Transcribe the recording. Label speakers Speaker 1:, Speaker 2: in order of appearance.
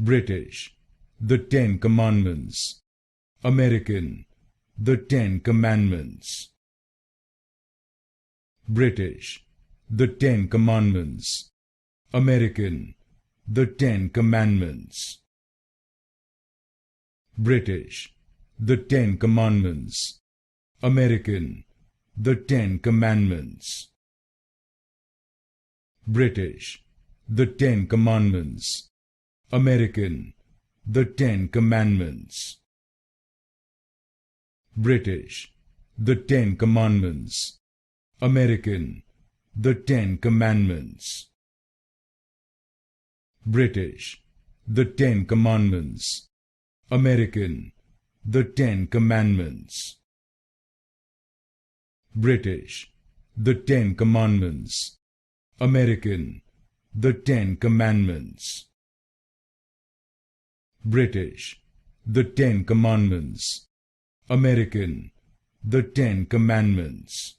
Speaker 1: British, the Ten Commandments. American, the Ten Commandments. British, the Ten Commandments. American, the Ten Commandments. British, the Ten Commandments. American, the Ten Commandments. British, the Ten Commandments. American, the Ten Commandments. British, the Ten Commandments. American, the Ten Commandments. British, the Ten Commandments. American, the Ten Commandments. British, the Ten Commandments. American, the Ten Commandments. British, the Ten Commandments. American, the Ten Commandments.